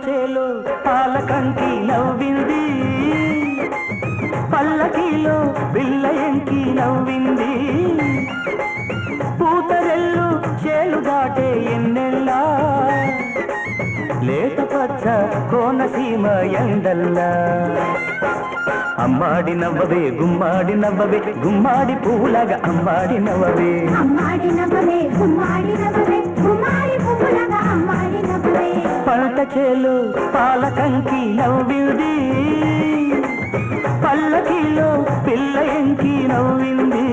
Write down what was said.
చేలో పాలకంకి నవ్వింది, పల్లకిలో పిల్ల ఎంకి నవ్వింది. పూతరెల్లు చేలు దాటే ఎన్నెల్లా, లేత పచ్చ కోనసీమ ఎండల్లా. అమ్మాడి నవ్వవే గుమ్మాడి నవ్వవే, గుమ్మాడి పూలగా అమ్మాడి నవ్వవే. అమ్మాడి నవ్వవే గుమ్మాడి నవ్వవే, గుమ్మాడి పూలగా అమ్మాడి నవ్వవే. పంట చేలు పాలకంకి నవ్వింది, పల్లకిలో పిల్ల ఎంకి నవ్వింది.